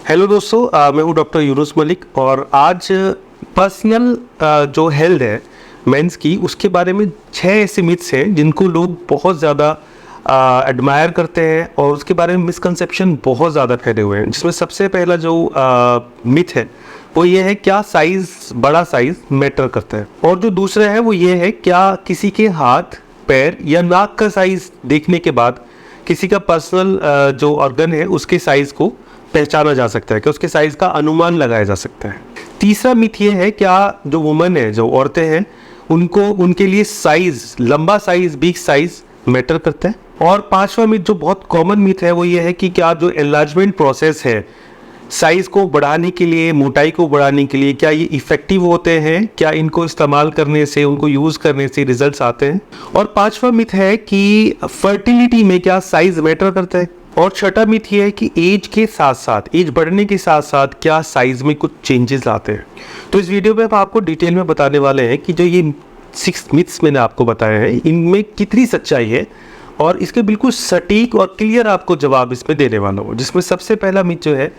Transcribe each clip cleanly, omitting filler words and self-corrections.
Hello दोस्तों, मैं हूं डॉक्टर यूनुस मलिक और आज पर्सनल जो हेल्थ है मेंस की, उसके बारे में 6 ऐसे मिथ्स हैं जिनको लोग बहुत ज़्यादा एडमायर करते हैं और उसके बारे में मिसकंसेप्शन बहुत ज़्यादा फैले हुए हैं। जिसमें सबसे पहला जो मिथ है वो ये है, क्या साइज़, बड़ा साइज़ मैटर करता है। और जो दूसरा है वो ये है, क्या किसी के हाथ, पैर या नाक का साइज़ देखने के बाद किसी का पर्सनल जो ऑर्गन है उसके साइज़ को पहचाना जा सकता है, कि उसके साइज़ का अनुमान लगाया जा सकता है। तीसरा मिथ ये है, क्या जो वुमेन है, जो औरतें हैं, उनको उनके लिए साइज़, लंबा साइज़, बिग साइज़ मैटर करता है। और पांचवा मिथ जो बहुत कॉमन मिथ है वो ये है कि क्या जो एनलार्जमेंट प्रोसेस है साइज़ को बढ़ाने के लिए, मोटाई को बढ़ाने के लिए, क्या ये इफ़ेक्टिव होते हैं, क्या इनको इस्तेमाल करने से, उनको यूज़ करने से रिजल्ट्स आते हैं। और पांचवा मिथ है कि फर्टिलिटी में क्या साइज़ मैटर करता है। और छठा मिथ ये है कि एज के साथ साथ, एज बढ़ने के साथ साथ क्या साइज़ में कुछ चेंजेस आते हैं। तो इस वीडियो में हम आपको डिटेल में बताने वाले हैं कि जो ये 6 मिथ्स मैंने आपको बताए हैं इनमें कितनी सच्चाई है और इसके बिल्कुल सटीक और क्लियर आपको जवाब इसमें देने वाला हूँ। जिसमें सबसे पहला मिथ जो है,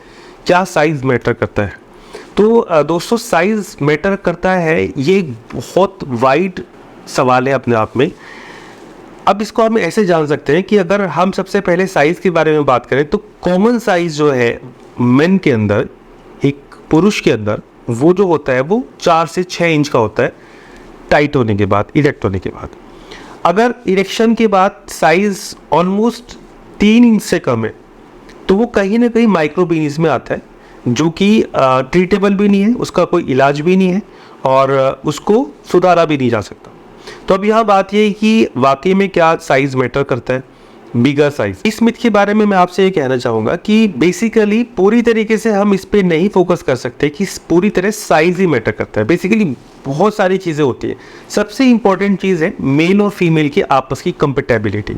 क्या साइज़ मैटर करता है। तो दोस्तों, साइज़ मैटर करता है, ये बहुत वाइड सवाल है अपने आप में। अब इसको हम ऐसे जान सकते हैं कि अगर हम सबसे पहले साइज़ के बारे में बात करें तो कॉमन साइज़ जो है मेन के अंदर, एक पुरुष के अंदर, वो जो होता है वो 4 से 6 इंच का होता है टाइट होने के बाद, इरेक्ट होने के बाद। अगर इरेक्शन के बाद साइज़ ऑलमोस्ट 3 इंच से कम है तो वो कहीं ना कहीं माइक्रोपीनिस में आता है, जो कि ट्रीटेबल भी नहीं है, उसका कोई इलाज भी नहीं है और उसको सुधारा भी नहीं जा सकता। तो अब यहाँ बात ये है कि वाकई में क्या साइज़ मैटर करता है, बिगर साइज़। इस मिथ के बारे में मैं आपसे ये कहना चाहूँगा कि बेसिकली पूरी तरीके से हम इस पर नहीं फोकस कर सकते कि पूरी तरह साइज़ ही मैटर करता है। बेसिकली बहुत सारी चीज़ें होती हैं। सबसे इंपॉर्टेंट चीज़ है मेल और फीमेल की आपस की कंपेटेबिलिटी।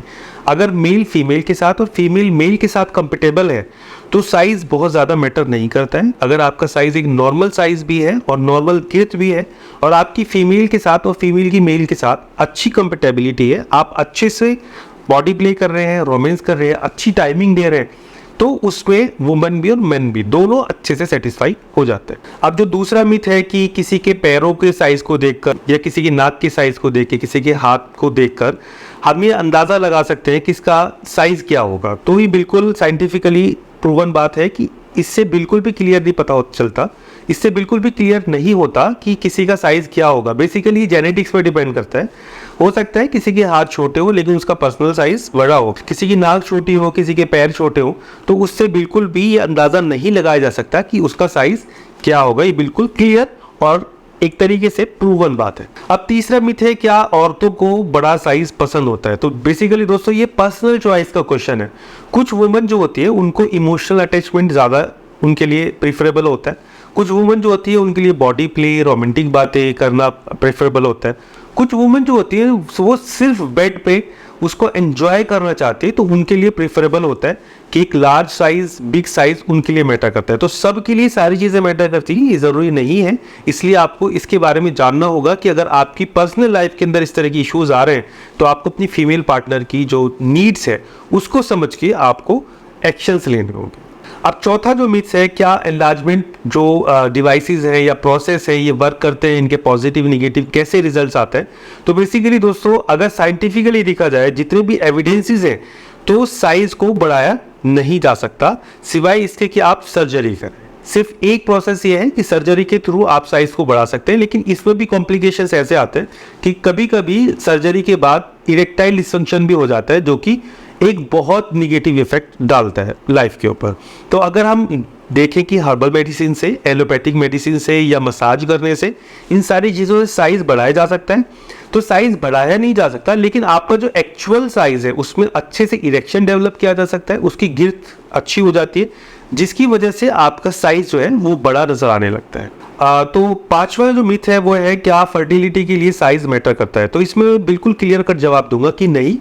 अगर मेल फीमेल के साथ और फीमेल मेल के साथ कंपेटेबल है तो साइज़ बहुत ज़्यादा मैटर नहीं करता है। अगर आपका साइज़ एक नॉर्मल साइज़ भी है और नॉर्मल गिर्थ भी है और आपकी फीमेल के साथ और फीमेल की मेल के साथ अच्छी कंपेटेबिलिटी है, आप अच्छे से बॉडी प्ले कर रहे हैं, रोमांस कर रहे हैं, अच्छी टाइमिंग दे रहे हैं, तो उसमें वुमेन भी और मेन भी दोनों अच्छे से सेटिस्फाई हो जाते हैं। अब जो दूसरा मिथ है कि किसी के पैरों के साइज़ को देखकर या किसी की नाक के साइज़ को देख के, किसी के हाथ को देखकर हम ये अंदाज़ा लगा सकते हैं कि इसका साइज़ क्या होगा, तो ये बिल्कुल साइंटिफिकली प्रूवन बात है कि इससे बिल्कुल भी क्लियर नहीं पता चलता, इससे बिल्कुल भी क्लियर नहीं होता कि किसी का साइज़ क्या होगा। बेसिकली जेनेटिक्स पर डिपेंड करता है। हो सकता है किसी के हाथ छोटे हो लेकिन उसका पर्सनल साइज़ बड़ा हो, किसी की नाक छोटी हो, किसी के पैर छोटे हो, तो उससे बिल्कुल भी ये अंदाज़ा नहीं लगाया जा सकता कि उसका साइज़ क्या होगा। ये बिल्कुल क्लियर और एक तरीके से प्रूवन बात है। अब तीसरा मिथ है, क्या औरतों को बड़ा साइज़ पसंद होता है। तो बेसिकली दोस्तों ये पर्सनल चॉइस का क्वेश्चन है। कुछ वुमेन जो होती है उनको इमोशनल अटैचमेंट ज़्यादा उनके लिए प्रेफरेबल होता है। कुछ वुमेन जो होती है उनके लिए बॉडी प्ले, रोमांटिक बातें करना प्रेफरेबल होता है। कुछ वुमेन जो होती है वो सिर्फ बेड पे उसको एंजॉय करना चाहती है, तो उनके लिए प्रेफरेबल होता है कि एक लार्ज साइज, बिग साइज उनके लिए मैटर करता है। तो सबके लिए सारी चीज़ें मैटर करती हैं, ये ज़रूरी नहीं है। इसलिए आपको इसके बारे में जानना होगा कि अगर आपकी पर्सनल लाइफ के अंदर इस तरह की इश्यूज़ आ रहे हैं तो आपको अपनी फीमेल पार्टनर की जो नीड्स है उसको समझ के आपको एक्शंस लेने होंगे। अब चौथा जो मिथ्स है, क्या एनलार्जमेंट जो डिवाइसेस हैं या प्रोसेस है ये वर्क करते हैं, इनके पॉजिटिव निगेटिव कैसे रिजल्ट्स आते हैं। तो बेसिकली दोस्तों, अगर साइंटिफिकली देखा जाए, जितने भी एविडेंसेस हैं, तो साइज को बढ़ाया नहीं जा सकता सिवाय इसके कि आप सर्जरी करें। सिर्फ एक प्रोसेस ये है कि सर्जरी के थ्रू आप साइज को बढ़ा सकते हैं, लेकिन इसमें भी कॉम्प्लिकेशंस ऐसे आते हैं कि कभी कभी सर्जरी के बाद इरेक्टाइल डिसफंक्शन भी हो जाता है, जो कि एक बहुत निगेटिव इफेक्ट डालता है लाइफ के ऊपर। तो अगर हम देखें कि हर्बल मेडिसिन से, एलोपैथिक मेडिसिन से या मसाज करने से इन सारी चीज़ों से साइज़ बढ़ाया जा सकता है, तो साइज़ बढ़ाया नहीं जा सकता, लेकिन आपका जो एक्चुअल साइज़ है उसमें अच्छे से इरेक्शन डेवलप किया जा सकता है, उसकी गिर्थ अच्छी हो जाती है, जिसकी वजह से आपका साइज़ जो है वो बड़ा नज़र आने लगता है। तो पांचवा जो मिथ है वो है, क्या फर्टिलिटी के लिए साइज़ मैटर करता है। तो इसमें बिल्कुल क्लियर कट जवाब दूंगा कि नहीं,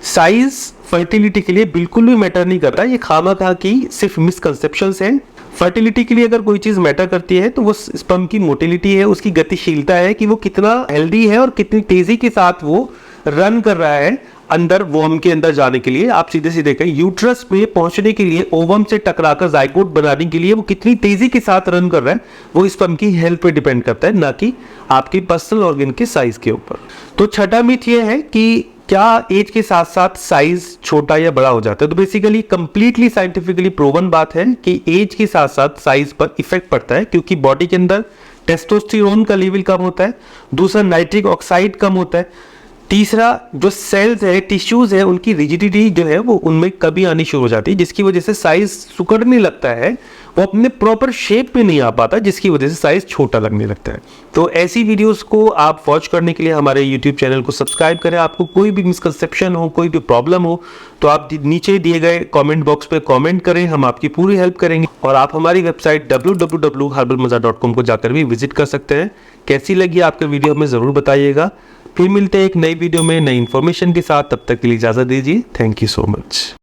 साइज फर्टिलिटी के लिए बिल्कुल भी मैटर नहीं करता। ये खामखा की सिर्फ मिसकंसेप्शंस हैं। फर्टिलिटी के लिए अगर कोई चीज़ मैटर करती है तो वो स्पर्म की मोटिलिटी है, उसकी गतिशीलता है कि वो कितना हेल्दी है और कितनी तेज़ी के साथ वो रन कर रहा है अंदर वोम के अंदर जाने के लिए, आप सीधे सीधे कहें यूट्रस में पहुंचने के लिए ओवम से टकराकर जाइगोट बनाने के लिए वो कितनी तेजी के साथ रन कर रहा है, वो स्पर्म की हेल्थ पे डिपेंड करता है, ना कि आपकी पर्सनल ऑर्गन के साइज के ऊपर। तो छठा मिथ ये है कि क्या एज के साथ साथ साइज छोटा या बड़ा हो जाता है। तो बेसिकली कंप्लीटली साइंटिफिकली प्रूवन बात है कि एज के साथ साथ साइज पर इफेक्ट पड़ता है, क्योंकि बॉडी के अंदर टेस्टोस्टेरोन का लेवल कम होता है, दूसरा नाइट्रिक ऑक्साइड कम होता है, तीसरा जो सेल्स है, टिश्यूज है, उनकी रिजिडिटी जो है वो उनमें कमी आनी शुरू हो जाती है, जिसकी वजह से साइज सिकुड़ने लगता है, वो अपने प्रॉपर शेप में नहीं आ पाता, जिसकी वजह से साइज छोटा लगने लगता है। तो ऐसी वीडियोस को आप वॉच करने के लिए हमारे यूट्यूब चैनल को सब्सक्राइब करें। आपको कोई भी मिसकंसेप्शन हो, कोई भी प्रॉब्लम हो, तो आप नीचे दिए गए कमेंट बॉक्स पे कमेंट करें, हम आपकी पूरी हेल्प करेंगे। और आप हमारी वेबसाइट www.herbalmaza.com को जाकर भी विजिट कर सकते हैं। कैसी लगी आपका वीडियो हमें ज़रूर बताइएगा। फिर मिलते हैं एक नई वीडियो में नई इन्फॉर्मेशन के साथ, तब तक के लिए इजाज़त दीजिए। Thank you so much.